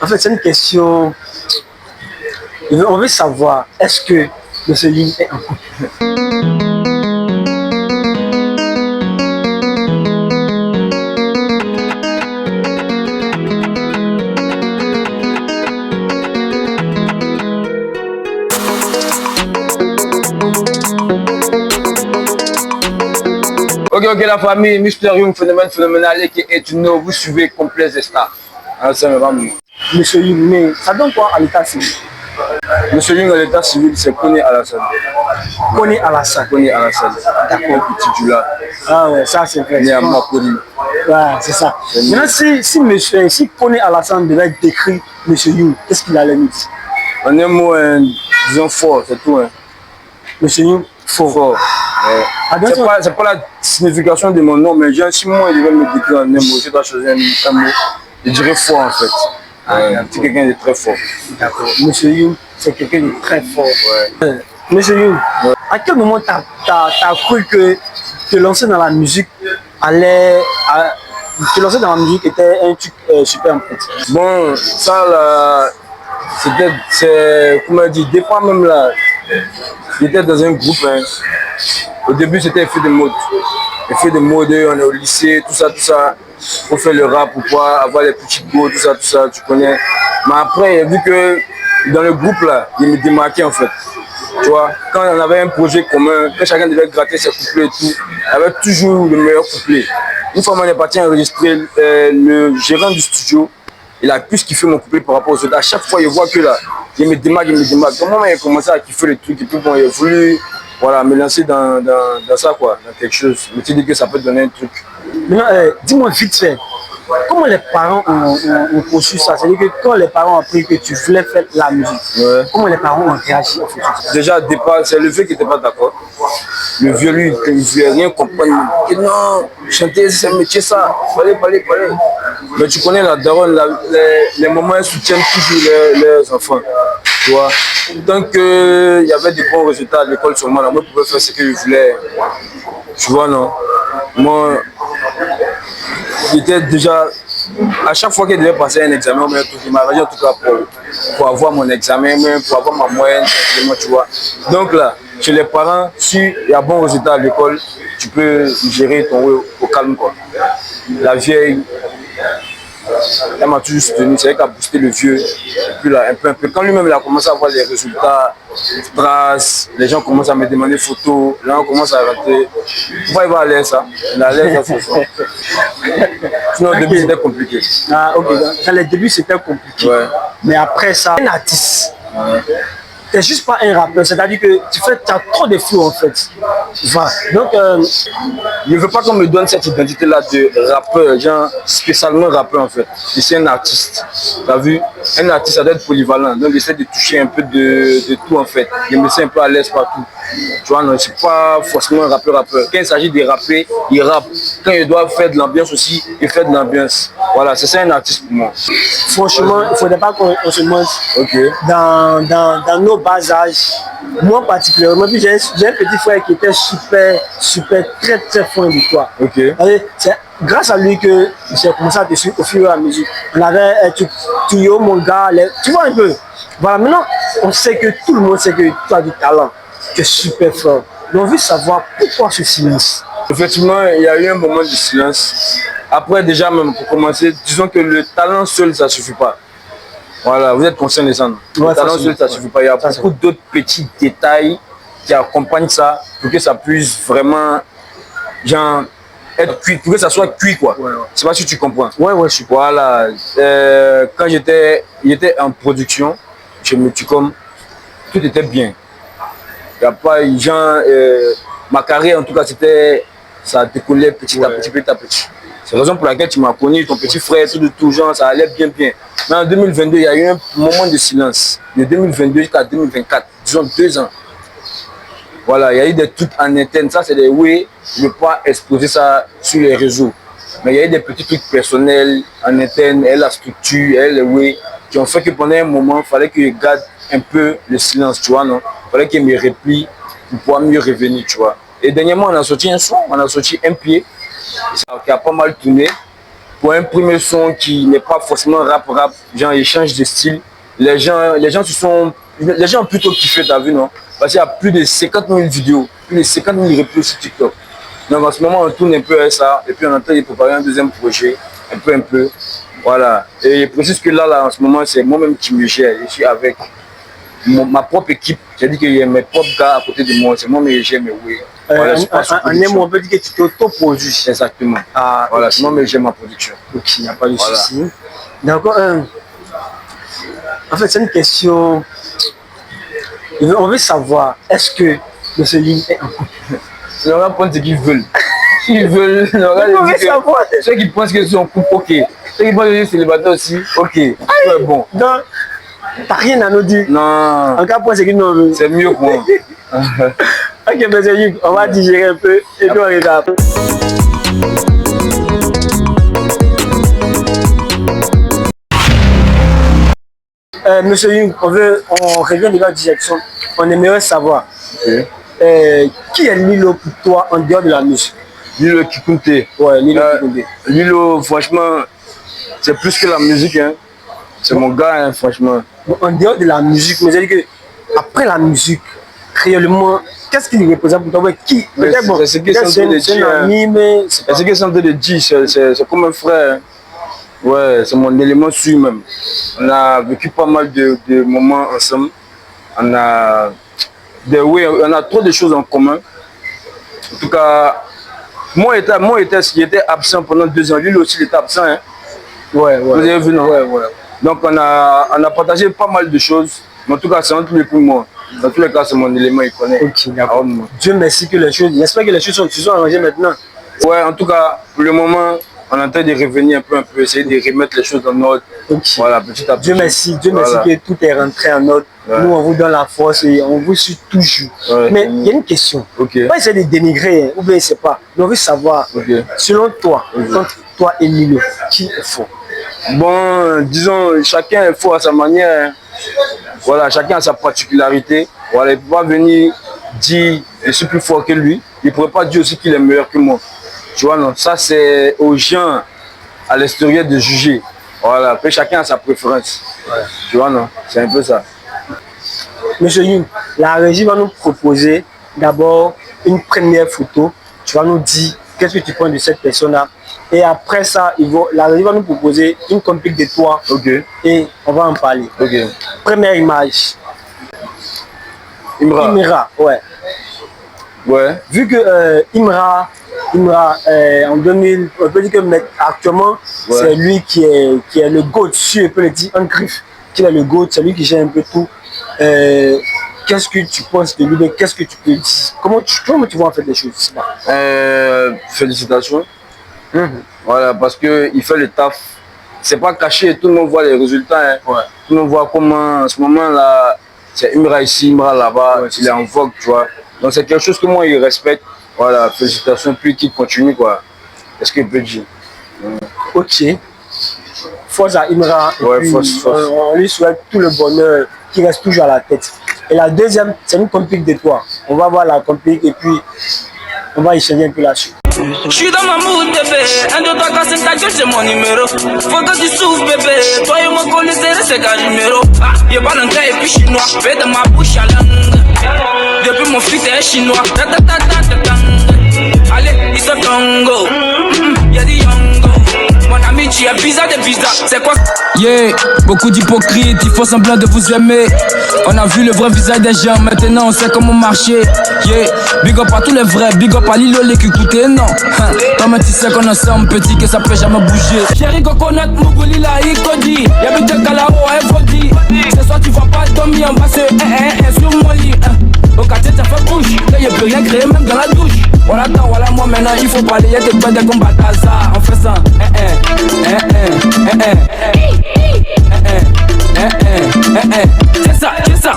En fait, c'est une question. On veut savoir, est-ce que M. Ying est en couple? Ok, la famille, Mysterium Phénomène Phénoménal qui est une vous suivez Complexe des Stars. Monsieur Ying, mais ça donne quoi à l'état civil? Monsieur Ying à l'état civil, c'est Kone Alassane. Kone Alassane. Kone Alassane. D'accord. Petit Dula. Ah ouais, ça c'est vrai. Né à Makodi. Ouais, c'est ça. Maintenant, si Kone Alassane devait décrire Monsieur Ying, qu'est-ce qu'il allait nous dire? En un mot, disons fort, c'est tout. Monsieur Ying, fort. C'est pas la signification de mon nom, mais si moi je devais me décrire en un mot, je dois choisir un mot, je dirais fort en fait. C'est quelqu'un de très fort. D'accord. Monsieur Ying, c'est quelqu'un de très fort. Ouais. Monsieur Ying, à quel moment t'as cru que te lancer dans la musique te lancer dans la musique était un truc super en fait? Bon, ça là, c'est, comment dire, des fois même là, j'étais dans un groupe, hein. Au début c'était effet de mode. Effet de mode, on est au lycée, tout ça, pour faire le rap, pour pouvoir avoir les petits go, tout ça, tu connais. Mais après, vu que dans le groupe là, il me démarquait en fait. Tu vois, quand on avait un projet commun, quand chacun devait gratter ses couplets et tout, il y avait toujours le meilleur couplet. Une fois on est parti enregistrer, le gérant du studio, il a plus kiffé mon couplet par rapport aux autres. À chaque fois, il voit que là, il me démarque. Donc moi, il a commencé à kiffer le truc et puis bon, il a voulu me lancer dans ça, quoi, dans quelque chose. Je me suis dit que ça peut donner un truc. Maintenant, dis-moi vite fait, comment les parents ont conçu ça? C'est-à-dire que quand les parents ont appris que tu voulais faire la musique, comment les parents ont réagi en fait? Déjà, au départ, c'est le vieux qui n'était pas d'accord. Le vieux, lui, il ne voulait rien comprendre. Il dit non, chanter, c'est un métier, ça. Fallait. Mais tu connais la daronne, les mamans elles soutiennent toujours leurs enfants. Tu vois. Tant qu'il y avait des bons résultats à l'école sur moi, je pouvais faire ce que je voulais. Tu vois, non? Moi, j'étais déjà. À chaque fois qu'il devait passer un examen, il m'avait dit en tout cas pour avoir mon examen, pour avoir ma moyenne, tu vois. Donc là, chez les parents, s'il y a bon résultat à l'école, tu peux gérer ton rôle au calme, quoi. La vieille, elle m'a toujours soutenu, c'est elle qui a boosté le vieux. Et puis là, un peu. Quand lui-même il a commencé à voir les résultats, traces, les gens commencent à me demander photos, là on commence à rater. Pourquoi il va à l'aise ça? Il a à l'aise ça, sinon au début c'était compliqué. Ah ok, dans les débuts c'était compliqué. Ouais. Mais après ça, un artiste. T'es juste pas un rappeur, c'est-à-dire que tu as trop de flow en fait. Voilà. Donc, je ne veux pas qu'on me donne cette identité-là de rappeur, genre spécialement rappeur en fait. Je suis un artiste. Tu as vu? Un artiste, ça doit être polyvalent. Donc, j'essaie de toucher un peu de tout en fait. Je me sens un peu à l'aise partout. Tu vois, non, je ne suis pas forcément un rappeur. Quand il s'agit de rapper, il rappe. Quand il doit faire de l'ambiance aussi, il fait de l'ambiance. Voilà, c'est ça un artiste pour moi. Franchement, il ne faudrait pas qu'on se monte dans nos bas âges. Moi particulièrement, j'ai un petit frère qui était super, très fort de toi. Okay. C'est grâce à lui que j'ai commencé à te suivre au fur et à mesure. On avait Tuyo, mon gars, tu vois un peu. Voilà, maintenant, on sait que tout le monde sait que tu as du talent, tu es super fort. Mais on veut savoir pourquoi ce silence. Effectivement, il y a eu un moment de silence. Après, déjà, même pour commencer, disons que le talent seul, ça ne suffit pas. Voilà, vous êtes conscient de ça. Le talent seul, ça ne suffit pas. Il y a beaucoup d'autres petits détails qui accompagnent ça pour que ça puisse vraiment genre, être cuit, pour que ça soit cuit, quoi. Ouais. Je sais pas si tu comprends. Ouais, je suis. Voilà. Quand j'étais en production, chez Multicom, tout était bien. Il n'y a pas genre, ma carrière, en tout cas, ça décollait petit à petit. C'est la raison pour laquelle tu m'as connu, ton petit frère, tout genre, ça allait bien. Mais en 2022, il y a eu un moment de silence. De 2022 jusqu'à 2024, disons 2 ans. Voilà, il y a eu des trucs en interne. Ça, c'est des oui, je ne veux pas exposer ça sur les réseaux. Mais il y a eu des petits trucs personnels en interne, la structure, les oui, qui ont fait que pendant un moment, il fallait que je garde un peu le silence, tu vois, non? Il fallait que je me replie pour pouvoir mieux revenir, tu vois. Et dernièrement, on a sorti un son, on a sorti un pied, qui a pas mal tourné. pour un premier son qui n'est pas forcément rap, genre ils changent de style. Les gens ont plutôt kiffé, t'as vu, non? Parce qu'il y a plus de 50 000 vidéos, plus de 50 000 replays sur TikTok. Donc en ce moment, on tourne un peu à ça, et puis on est en train de préparer un deuxième projet, un peu. Voilà. Et je précise que là, en ce moment, c'est moi-même qui me gère. Je suis avec ma propre équipe. J'ai dit qu'il y a mes propres gars à côté de moi. C'est moi qui gère mes oui. Voilà, on peut dire que tu t'auto-produis. Exactement. Ah, voilà, okay. C'est moi qui gère ma production. Ok, il n'y a pas de souci. D'accord. En fait, c'est une question. On veut savoir, est-ce que M. Young est en couple? On va prendre ce qu'ils veulent. S'ils veulent, on veut savoir. Ceux qui pensent que c'est en couple, ok. Ceux qui pensent que c'est célibataire aussi, ok. C'est bon. Donc, t'as rien à nous dire. Non. En cas pour ce qu'ils nous veulent. C'est mieux pour moi. Ok, M. Young, on va digérer un peu et puis on regarde. Monsieur Young, on revient de la direction. On aimerait savoir qui est Lilo pour toi en dehors de la musique? Lilo Kikunte. Ouais, Lilo Kikunte. Lilo, franchement, c'est plus que la musique. Hein. C'est mon gars, hein, franchement. En dehors de la musique, mais c'est-à-dire que après la musique, réellement, qu'est-ce qu'il représente pour toi? Qui? Peut-être bon, c'est ce que c'est un ami, mais c'est ce que c'est en train de dire. C'est comme un frère. Hein. Ouais, c'est mon élément sûr même. On a vécu pas mal de moments ensemble. On a trop de choses en commun. En tout cas, moi j'étais absent pendant 2 ans. Lui aussi il était absent. Hein. Ouais. Vous avez vu, non? Ouais. Donc on a partagé pas mal de choses. Mais en tout cas, c'est entre lui et moi. Dans tous les cas, c'est mon élément, il connaît. Ok, d'accord. Dieu merci que les choses. J'espère que les choses se sont arrangées maintenant. Ouais, en tout cas, pour le moment, on est en train de revenir un peu, essayer de remettre les choses en ordre. Okay. Voilà, petit à petit. Dieu merci que tout est rentré en ordre. Ouais. Nous, on vous donne la force et on vous suit toujours. Ouais. Mais il y a une question. Pas essayer de dénigrer, hein, ou bien c'est pas. Mais on veut savoir, selon toi, entre toi et Lilo, qui est fort? Bon, disons, chacun est fort à sa manière. Hein. Voilà, chacun a sa particularité. Voilà, il ne peut pas venir dire je suis plus fort que lui. Il ne pourrait pas dire aussi qu'il est meilleur que moi. Tu vois, non, ça c'est aux gens à l'extérieur de juger. Voilà, après chacun a sa préférence. Ouais. Tu vois, non, c'est un peu ça. Monsieur Young, la régie va nous proposer d'abord une première photo. Tu vas nous dire qu'est-ce que tu penses de cette personne-là. Et après ça, la régie va nous proposer une complique de toi. Et on va en parler. Première image. Imra, ouais. Vu que Imra en 2000, on peut dire que actuellement, c'est lui qui est le GOAT, si on peut le dire en griffe, qui est le GOAT, c'est lui qui gère un peu tout. Qu'est-ce que tu penses de lui? Qu'est-ce que tu peux dire? Comment tu vois en fait les choses? Félicitations. Voilà, parce qu'il fait le taf. C'est pas caché, tout le monde voit les résultats. Hein. Tout le monde voit comment, en ce moment-là, c'est Imra ici, Imra là-bas, il est en vogue, tu vois. Donc c'est quelque chose que moi, il respecte. Voilà, félicitations, puis qu'il continue, quoi. Est-ce qu'il peut dire? Ok. Force à Imra. Force. On lui souhaite tout le bonheur, qui reste toujours à la tête. Et la deuxième, c'est une complique de toi. On va voir la complique et puis on va échanger un peu là-dessus. Je suis dans ma mood, bébé. 1, 2, 3, 4, 5, ta gueule, c'est mon numéro. Faut que tu souffres, bébé. Toi et moi, connaissez, c'est qu'un numéro. Y'a pas d'anglais et puis chinois. Fais de ma bouche à langue. Depuis mon fils, t'es chinois. Allez, it's a tango. Y'a des yongo. Mon ami, tu es bizarre de bizarre. C'est quoi? Yeah, beaucoup d'hypocrites, ils font semblant de vous aimer. On a vu le vrai visage des gens, maintenant on sait comment marcher. Yeah, big up à tous les vrais, big up à Lilo les qui coûtaient, non. Comme tu sais qu'on est ensemble petit, que ça peut jamais bouger. Chéri coconut, Muguli la Ikodi. Y'a plus de Kalao, Evodi. Ce soir tu vas pas dormir, on va se sur mon lit. Au quartier ça fait bouche, là y'a plus rien créé même dans la douche. Voilà toi, voilà moi maintenant, il faut parler, y'a des points de combat ça. On fait ça, c'est ça.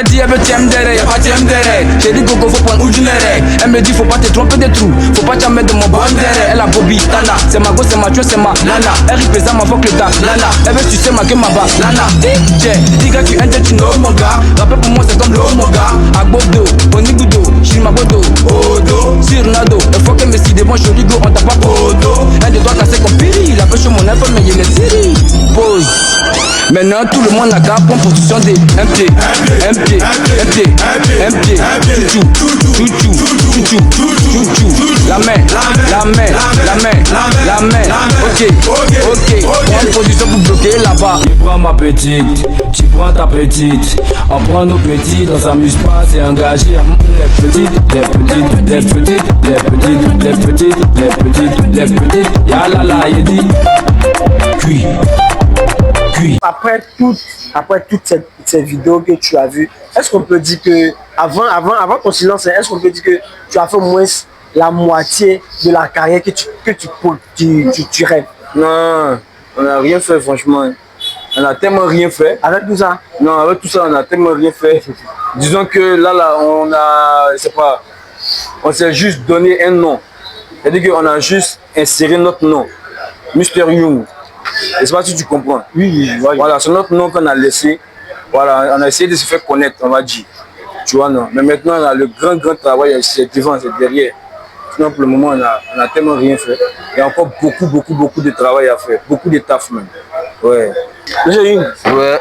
dit, elle veut t'aimer, y'a pas t'aimer. J'ai dit, Gogo, faut prendre Oudjunere. Elle me dit, faut pas te tromper des trous. Faut pas t'en mettre de mon bon derrière. Elle a Bobby, Tana. C'est ma go, c'est ma tueur, c'est ma nana. Elle représente ma fuck le gars, nana. Elle veut, tu sais, ma que ma bas, nana. DJ, diga, tu entends, tu know, mon gars. Rappel pour moi, c'est comme l'eau, mon gars. Agbodo, Onigudo, Shilmagodo, Odo, Sirnado. Il faut qu'elle me cide, bon, joli go, on t'a pas Odo. Elle de doigts cassés comme Piri. La pêche, mon info, mais il est Siri. Pause. Maintenant tout le monde a qu'à prendre position des MT, MT, MT, MT, chouchou, chouchou, chouchou, chouchou, la main, la main, la main, la main, ok, prends position pour bloquer là-bas. Tu prends ma petite, tu prends ta petite, on prend nos petites, on s'amuse pas, c'est engagé. Les petites, les petites, les petites, les petites, les petites, les petites, les petites, yalala, il dit, cuit. Après toutes ces vidéos que tu as vues, est-ce qu'on peut dire que avant ton silence, est-ce qu'on peut dire que tu as fait au moins la moitié de la carrière que tu rêves? Non, on n'a rien fait franchement. On a tellement rien fait. Avec tout ça? Non, avec tout ça, on a tellement rien fait. Disons que là, je sais pas, on s'est juste donné un nom. C'est-à-dire qu'on a juste inséré notre nom, Mr Young. Je ne sais pas si tu comprends. Oui. Voilà, c'est notre nom qu'on a laissé. Voilà, on a essayé de se faire connaître, on va dire. Tu vois, non. Mais maintenant, là, le grand travail, c'est devant, c'est derrière. Sinon, pour le moment, on a tellement rien fait. Il y a encore beaucoup de travail à faire. Beaucoup de taf même. Ouais. Monsieur Young, ouais.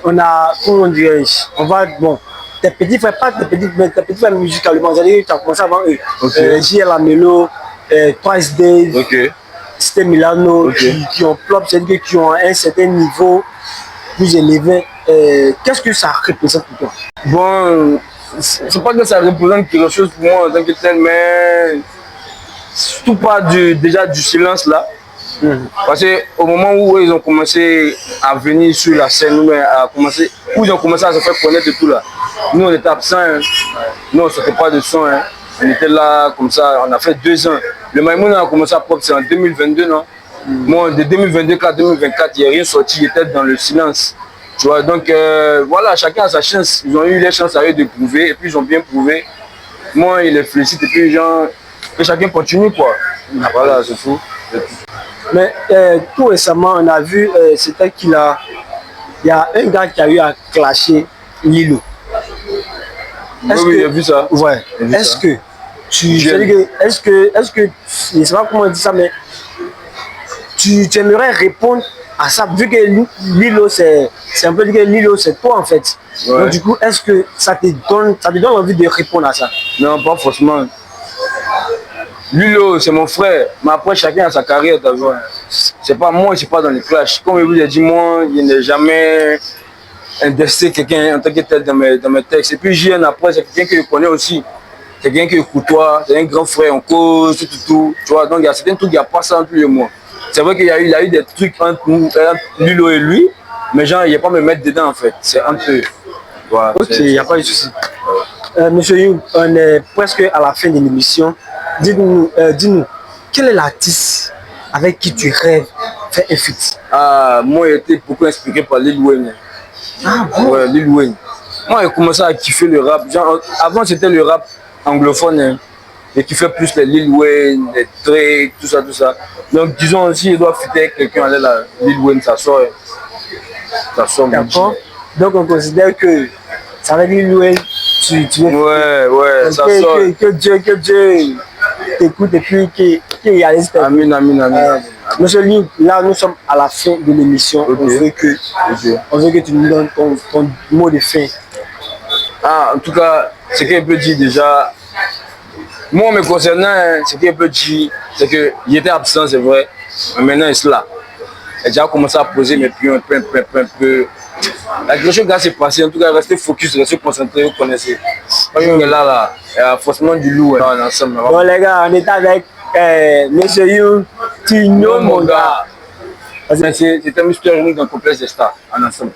on a, comment dirais-je, on va, bon, tes petits frères, pas tes petits frères musicalement, c'est-à-dire que tu as commencé avant eux. Okay. JL Amelo, Twice Dave. Ok. C'était Milano, qui ont plop, c'est-à-dire qui ont un certain niveau plus élevé. Qu'est-ce que ça représente pour toi? Bon, c'est pas que ça représente quelque chose pour moi en tant que tel, mais surtout pas déjà du silence là. Parce qu'au moment où ils ont commencé à venir sur la scène, où ils ont commencé à se faire connaître et tout là, nous on était absents, hein. Nous on sortait pas de son. Hein. On était là comme ça, on a fait 2 ans. Le Maïmoun a commencé à pop, c'est en 2022, non? Moi, de 2022 à 2024, il n'y a rien sorti, j'étais dans le silence. Tu vois, donc voilà, chacun a sa chance. Ils ont eu les chances à eux de prouver, et puis ils ont bien prouvé. Moi, ils les félicitent, et puis et chacun continue, quoi. Voilà, c'est tout. Mais tout récemment, on a vu, c'était il y a un gars qui a eu à clasher Lilo. Oui, j'ai vu ça. Ouais. Est-ce que je ne sais pas comment on dit ça, mais tu aimerais répondre à ça, vu que Lilo, c'est un peu que Lilo, c'est toi en fait. Ouais. Donc du coup, est-ce que ça te donne envie de répondre à ça? Non, pas forcément. Lilo, c'est mon frère, mais après chacun a sa carrière, t'as vu. C'est pas moi, je suis pas dans les clashs. Comme je vous ai dit, moi, je n'ai jamais indexé quelqu'un en tant que tel dans mes textes. Et puis JN après, c'est quelqu'un que je connais aussi. C'est quelqu'un que je côtoie, c'est un grand frère, on cause, tout. Tu vois, donc il y a certains trucs, il n'y a pas ça entre lui et moi. C'est vrai qu'il y a eu des trucs entre Lilo et lui, mais genre, il n'y a pas à me mettre dedans en fait. C'est entre eux. Voilà, ok, il n'y a pas de souci. Monsieur Young, on est presque à la fin de l'émission. Dis-nous, quel est l'artiste avec qui tu rêves faire un feat? Moi, j'ai été beaucoup inspiré par Lil Wayne. Ah bon? Ouais, Lil Wayne. Moi, j'ai commencé à kiffer le rap. Genre, avant, c'était le rap anglophone. Hein. Et qui fait plus les Lil Wayne, les Drake, tout ça. Donc, disons, si je dois fitter avec quelqu'un, aller là, Lil Wayne, ça sort. D'accord. Donc, on considère que ça veut dire Lil Wayne, tu veux. Ouais, ça sort. Que Dieu t'écoute et puis qu'il réalise. Amin. Monsieur Young, là, nous sommes à la fin de l'émission. Okay. On veut que tu nous donnes ton mot de fin. En tout cas, ce qu'il peut dire déjà, moi, me concernant, ce qu'il peut dire, c'est qu'il était absent, c'est vrai, mais maintenant il est là. Il a déjà commencé à poser mes pions un peu. Quelque chose qui s'est passé, en tout cas, restez focus, restez concentré, vous connaissez. Quand on est là, il y a forcément du lourd ensemble. Bon, les gars, on est avec Monsieur Young, Tino, mon gars. C'était Mr Young dans le complexe des stars, en ensemble.